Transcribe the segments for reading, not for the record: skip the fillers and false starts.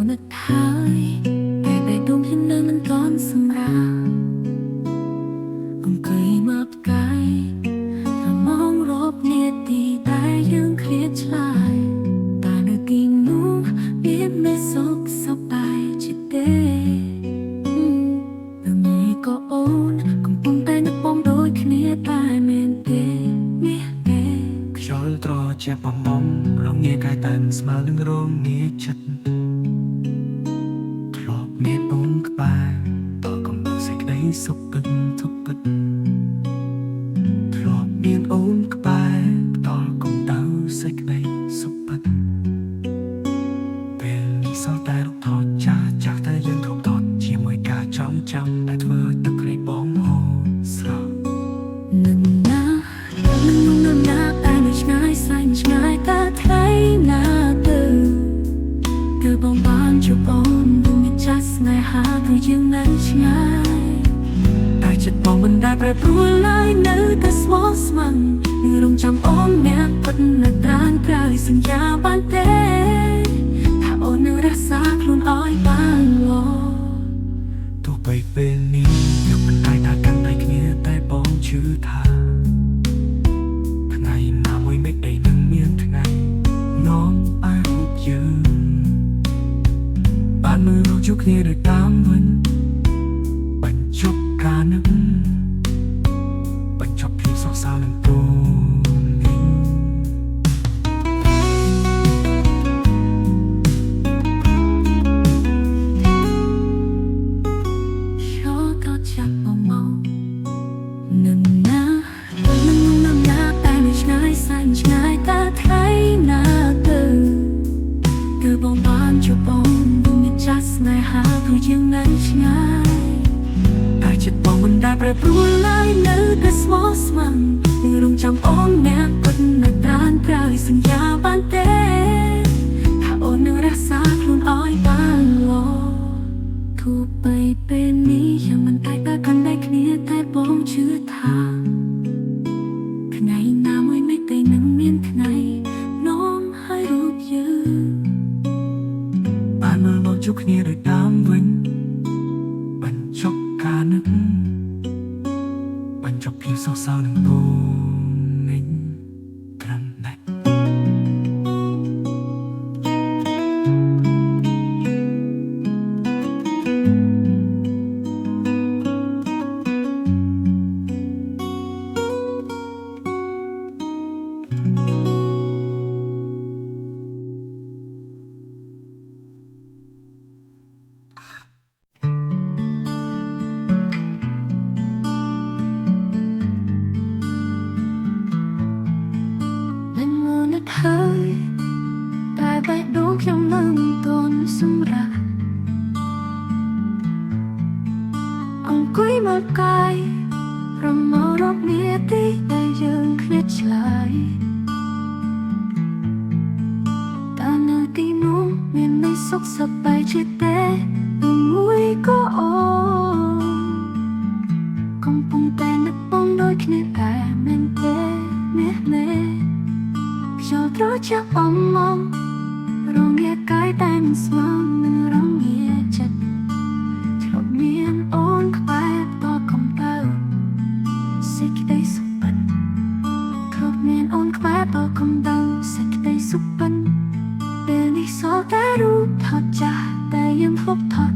នឹកហើយតែបែបដងខ្ញុំនៅមិនទាន់សម្រាប់អង្គុយមើលផ្កាយតែមองរាប់នាទីតែយើងឃ្លាតឆ្លើយតែនៅទីនោះវាមិនសុខសប្បាយជាទេនេះក៏អូនកំពុងតែនឹកបងដូចគ្នាតែមែនទេនេះទេខ្យល់ត្រជាក់បំបំរងាកាយតែស្មើនឹងរងាចិត្តធ្លាប់មានអូនក្បែរតកំពុងសេចក្តីសុខពិតទុកពិតធ្លាប់មានអូនក្បែរតកំដៅសេចក្តីសុខពិតពេលនេះសល់តែរូបថតចាស់តែយើងធំធាត់ជាមួយការចាំតែធ្វើឲ្យទឹកភ្នែកបងហូរស្រក់នឹងណានឹងណាតែនៅឆ្ងាយស្លាញ់ឆ្ងាយតែថ្លៃណាទៅគឺបងបានជួបអូនមានចាស់ស្នេហាគឺយើងនៅឆ្ងាយតែចិត្តបងមិនដែលប្រែប្រួលឡើយនៅតែស្មោះស្ម័គ្រនឹងរងចាំអូនអ្នកពិតនៅត្រានក្រោយសន្យាបានទេថាអូននឹងរក្សាខ្លួនឲ្យបានល្អទោះបីពេលនេះយើងមិនអាចថាកាន់តែគ្នាតែបងជឿថាថ្ងៃណាមួយមិនអីនឹងមានថ្ងៃនាំឲ្យរូបយើងបានមើលរកជួបគ្នាដោយតាមវិញបញ្ចប់ការនឹកបញ្ចប់ភាពសោកសៅនឹងពូនេះចូលក៏ចាប់មកនឹងណានឹងណាតែមិនឆ្ងាយស្លាញ់ឆ្ងាយតែថ្លៃណាទៅគឺបងបានជួបអូនមានចាស់ស្នេហាគឺយើងនៅឆ្ងាយតែចិត្តបងមិនដែលប្រែប្រួលឡើយនៅតែស្មោះស្ម័គ្រនឹងរងចាំអូនអ្នកពិតនៅត្រានក្រោយសន្យាបានទេថាអូននឹងរក្សាខ្លួនឲ្យបានល្អទោះបីពេលនេះยังមិនតែកាន់តែគ្នាតែបងជឿថាថ្ងៃណាមួយមិនតែនឹងមានថ្ងៃនាំឲ្យរូបយើងបានមើលមកជួបគ្នាដោយតាមវិញបញ្ចប់ការនឹកបញ្ចប់ភាពសោកសៅនឹងពូនេះត្រឹមតែហើយតែបេះដូងខ្ញុំនៅមិនទាន់សម្រាប់អង្គុយមើលកាយរមោរកនាទីដែលយើងឃ្លាតឆ្លើយតែនៅទីនោះមានមិនសុខសប្បាយជាទេមួយក៏អូនកំពុងតែនឹកបងដូចគ្នាតែមែនទេនេះចូលត្រជាក់បំមករងាកាយតែមិនស្មើនឹងរងាចិត្តធ្លាប់មានអូនក្បែរតកំដៅសេចក្តីសុខពិតធ្លាប់មានអូនក្បែរតកំដៅសេចក្តីសុខពិតពេលនេះសល់តែរូបថតចាស់តែយើងធ្លាប់ថត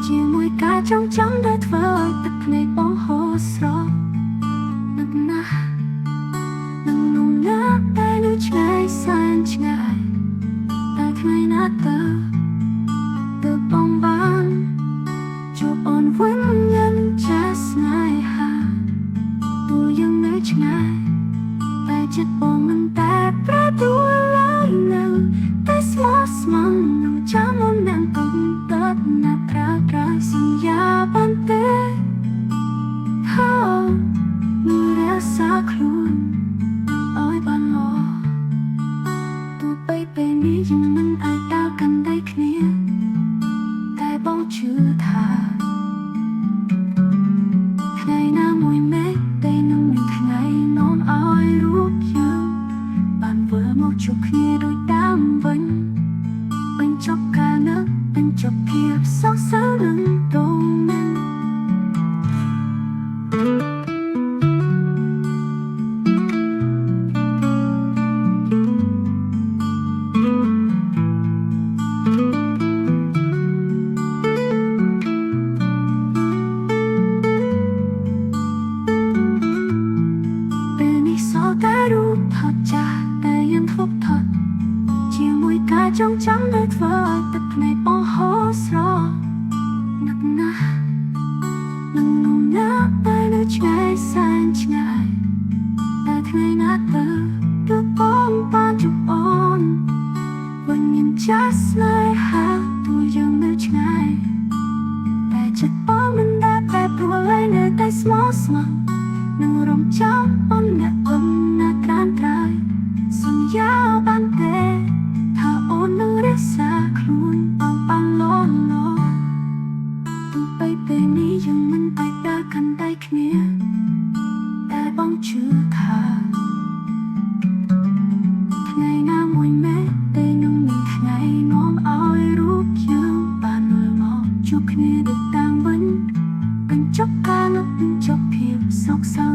ជាមួយការចងដែលធ្វើឲ្យទឹកភ្នែកបងហូរស្រក់នឹកណាស់នឹងនោះណាតែនៅឆ្ងាយសែនឆ្ងាយតែថ្ងៃណាទៅបងបានជួបអូនវិញនឹងចាស់ស្នេហាទោះយើងនៅឆ្ងាយតែចិត្តបងមិនតែប្រែប្រួលឡើយនៅតែស្មោះស្ម័គ្រនឹងចាំអូននឹងគង់តើណាក្រៅសន្យាបានទេហើយនឹងរក្សាខ្លួនឲ្យបានល្អទោះបីពេលនេះយើងមិនអាចដើរកាន់តែគ្នាតែបងជឿថាថ្ងៃណាមួយមេឃតែនឹងមានថ្ងៃនាំឲ្យរូបយើងបានវិលមកជួបគ្នាដូចដើមវិញបញ្ចប់ការនឹក ចប់ភាពសោកសៅនឹងតូនតែរូបថតចាស់តែยังធ្លាប់ថតជាមួយការចងចាំដែលធ្វើឲ្យទឹកភ្នែកបងហូរស្រក់ណាស់ណាស់នឹងនោះណាតែនៅឆ្ងាយសែនឆ្ងាយតែថ្ងៃណាទៅគឺបងបានជួបអូនវិញមានចាស់ស្នេហាទូយើងនៅឆ្ងាយតែចិត្តបងមិនដែលប្រែប្រួលឡើយនៅតែស្មោះស្ម័គ្រនឹងរំចាំអូនអ្នកណាក្រានក្រោយសន្យាបានទេថាអូននឹងរក្សាខ្លួនបានលន់លន់ទោះបីពេលនេះយើងមិនតែដើរកាន់ដៃគ្នាតែបងជឿថាថ្ងៃណាមួយមេតែនឹងមានថ្ងៃនាំឲ្យរូបយើងបានមើលមកជួបគ្នាដូចតាំងវិញបញ្ចប់ការនោះបញ្ចប់ភាពសោកសៅ